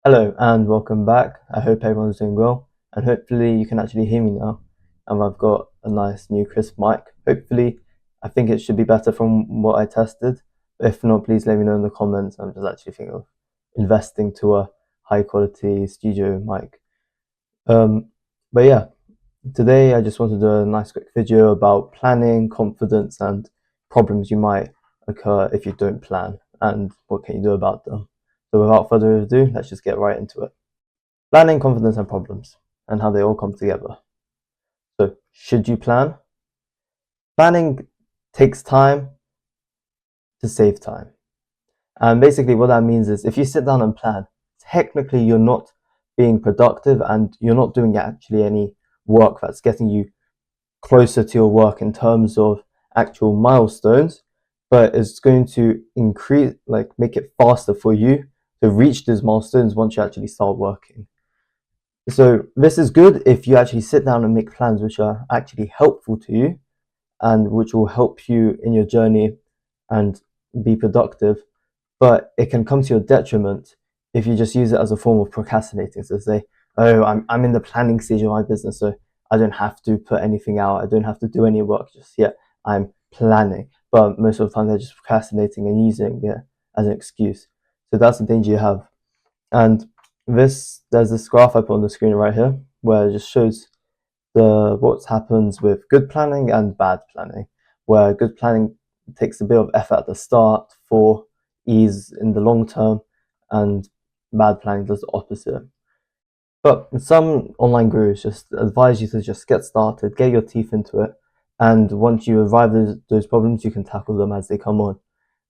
Hello and welcome back. I hope everyone's doing well, and hopefully you can actually hear me now. And I've got a nice new crisp mic. Hopefully, I think it should be better from what I tested. If not, please let me know in the comments. I'm just actually thinking of investing to a high quality studio mic. Um, but yeah, today I just wanted to do a nice quick video about planning, confidence, and problems you might occur if you don't plan, and what can you do about them. So without further ado, let's just get right into it. Planning, confidence, and problems, and how they all come together. So, should you plan? Planning takes time to save time. And basically, what that means is if you sit down and plan, technically you're not being productive and you're not doing actually any work that's getting you closer to your work in terms of actual milestones, but it's going to increase, like, make it faster for you to reach those milestones once you actually start working. So this is good if you actually sit down and make plans which are actually helpful to you and which will help you in your journey and be productive. But it can come to your detriment if you just use it as a form of procrastinating. So say, oh, I'm in the planning stage of my business, so I don't have to put anything out. I don't have to do any work just yet. I'm planning. But most of the time they're just procrastinating and using it as an excuse. So that's the danger you have. And there's this graph I put on the screen right here where it just shows what happens with good planning and bad planning, where good planning takes a bit of effort at the start for ease in the long term, and bad planning does the opposite. But some online gurus just advise you to just get started, get your teeth into it, and once you arrive at those problems, you can tackle them as they come on.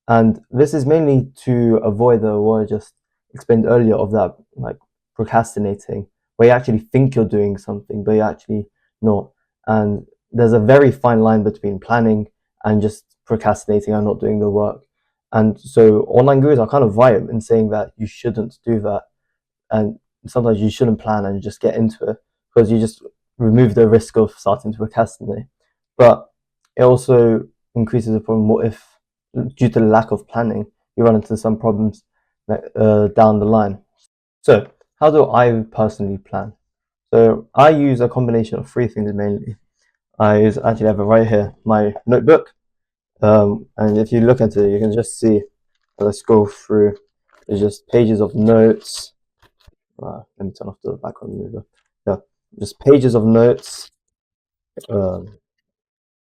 And this is mainly to avoid what I just explained earlier of that, like, procrastinating, where you actually think you're doing something, but you're actually not. And there's a very fine line between planning and just procrastinating and not doing the work. And so online gurus are kind of right in saying that you shouldn't do that. And sometimes you shouldn't plan and just get into it because you just remove the risk of starting to procrastinate. But it also increases the problem. What if, due to the lack of planning, you run into some problems down the line? So, how do I personally plan? So, I use a combination of three things mainly. Actually have it right here, my notebook. And if you look at it, you can just see. Let's go through. There's just pages of notes. Let me turn off the background mover. Yeah, just pages of notes. Um,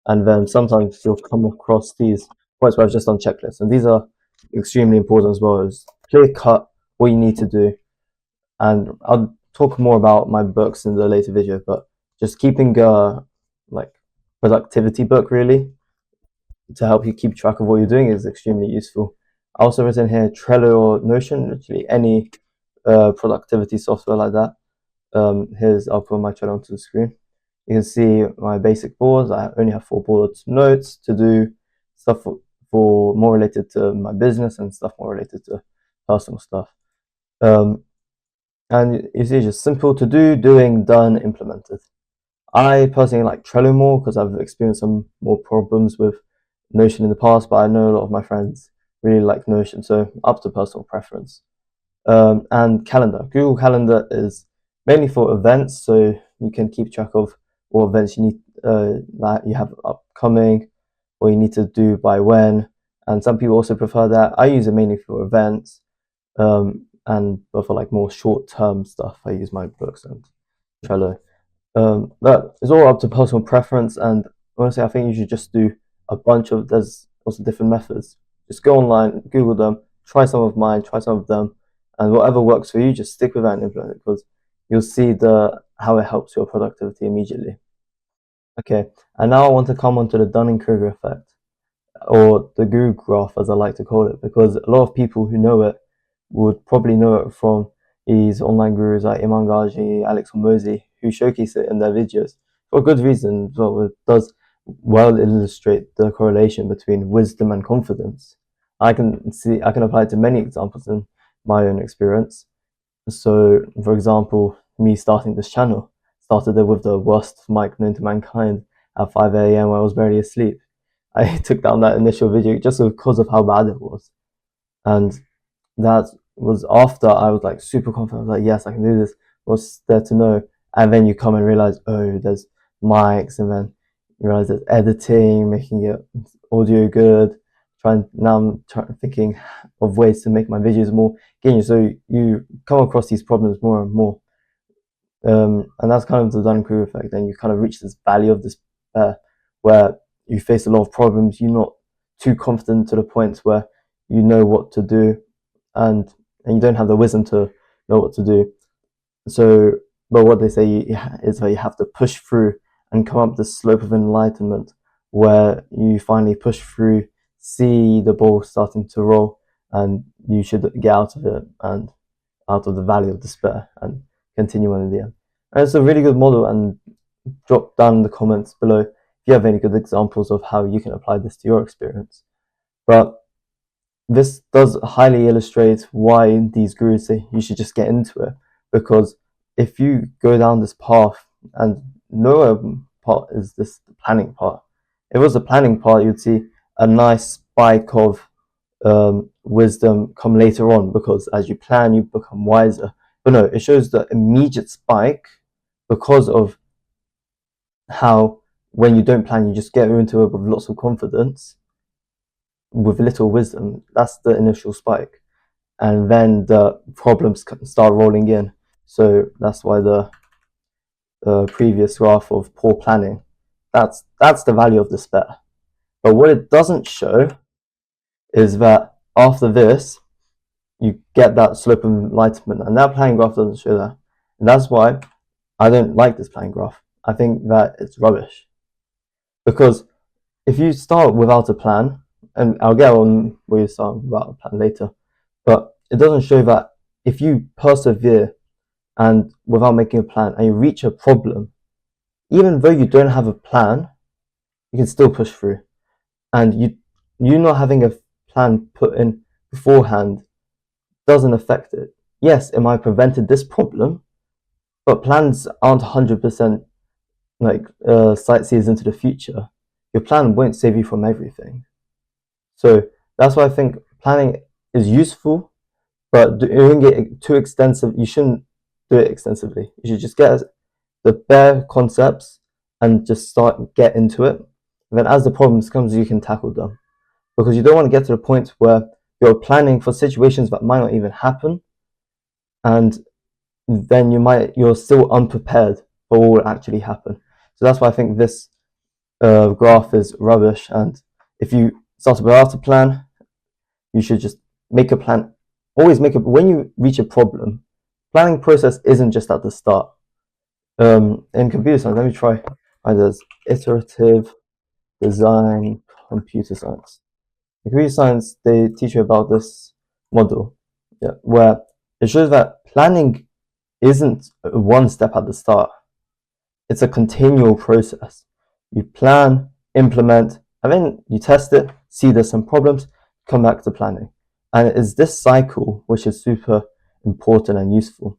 and then sometimes you'll come across these points where I've just done checklists, and these are extremely important as well. As clear cut what you need to do, and I'll talk more about my books in the later video. But just keeping a like productivity book really to help you keep track of what you're doing is extremely useful. I also written here Trello or Notion, literally any productivity software like that. I'll put my Trello onto the screen. You can see my basic boards. I only have 4 boards: notes to do, stuff for more related to my business, and stuff more related to personal stuff. And you see, just simple to do, doing, done, implemented. I personally like Trello more because I've experienced some more problems with Notion in the past, but I know a lot of my friends really like Notion, so up to personal preference. And calendar. Google Calendar is mainly for events, so you can keep track of what events you need that you have upcoming, what you need to do by when. And some people also prefer that. I use it mainly for events, but for like more short-term stuff, I use my books and Trello. But it's all up to personal preference, and honestly, I think you should just do a bunch of. There's also different methods. Just go online, Google them, try some of mine, try some of them, and whatever works for you, just stick with that and implement it because you'll see the how it helps your productivity immediately. Okay, and now I want to come on to the Dunning-Kruger effect, or the Goog Graph, as I like to call it, because a lot of people who know it would probably know it from these online gurus like Iman Gaji, Alex Hormozi, who showcase it in their videos for good reason. So it does well illustrate the correlation between wisdom and confidence. I can apply it to many examples in my own experience. So, for example, me starting this channel started it with the worst mic known to mankind at 5 a.m. when I was barely asleep. I took down that initial video just because of how bad it was, and that was after I was like super confident. I was like, yes, I can do this. What's there to know? And then you come and realize, oh, there's mics, and then you realize there's editing, making it audio good. I'm thinking of ways to make my videos more engaging. So you come across these problems more and more. And that's kind of the Dunning-Kruger effect. And you kind of reach this valley of despair where you face a lot of problems. You're not too confident to the point where you know what to do, and you don't have the wisdom to know what to do. So, but what they say is that you have to push through and come up the slope of enlightenment, where you finally push through, see the ball starting to roll, and you should get out of it and out of the valley of despair and continue on in the end. And it's a really good model. And drop down in the comments below if you have any good examples of how you can apply this to your experience. But this does highly illustrate why these gurus say you should just get into it, because if you go down this path, and no part is this the planning part. If it was the planning part, you'd see a nice spike of wisdom come later on, because as you plan, you become wiser. But no, it shows the immediate spike because of how when you don't plan, you just get into it with lots of confidence, with little wisdom. That's the initial spike, and then the problems start rolling in. So that's why the previous graph of poor planning, that's the value of despair. But what it doesn't show is that after this, you get that slope of enlightenment, and that planning graph doesn't show that. And that's why I don't like this planning graph. I think that it's rubbish, because if you start without a plan, and I'll get on where you start without a plan later, but it doesn't show that if you persevere and without making a plan and you reach a problem, even though you don't have a plan, you can still push through. And you not having a plan put in beforehand doesn't affect it. Yes, it might have prevented this problem, but plans aren't 100% like sightseers into the future. Your plan won't save you from everything. So that's why I think planning is useful, but doing it too extensive, you shouldn't do it extensively. You should just get the bare concepts and just get into it. And then as the problems comes, you can tackle them, because you don't want to get to the point where you're planning for situations that might not even happen, and then you're still unprepared for what will actually happen. So that's why I think this graph is rubbish. And if you start without a plan, you should just make a plan. Always when you reach a problem, planning process isn't just at the start. In computer science, let me try. There's iterative design, computer science. In computer science, they teach you about this model, where it shows that planning isn't one step at the start. It's a continual process. You plan, implement, and then you test it, see there's some problems, come back to planning. And it's this cycle which is super important and useful,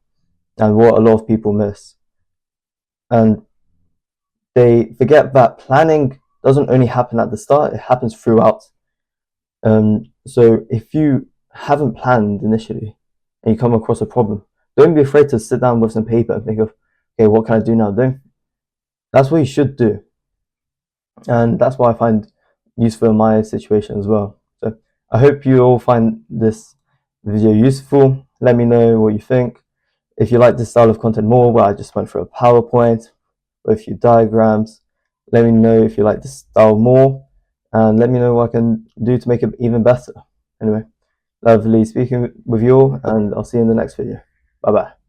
and what a lot of people miss. And they forget that planning doesn't only happen at the start, it happens throughout. So if you haven't planned initially and you come across a problem, don't be afraid to sit down with some paper and think of, okay, what can I do now? That's what you should do. And that's what I find useful in my situation as well. So I hope you all find this video useful. Let me know what you think. If you like this style of content more, where I just went through a PowerPoint with a few diagrams, let me know if you like this style more, and let me know what I can do to make it even better. Anyway, lovely speaking with you all, and I'll see you in the next video. Bye bye.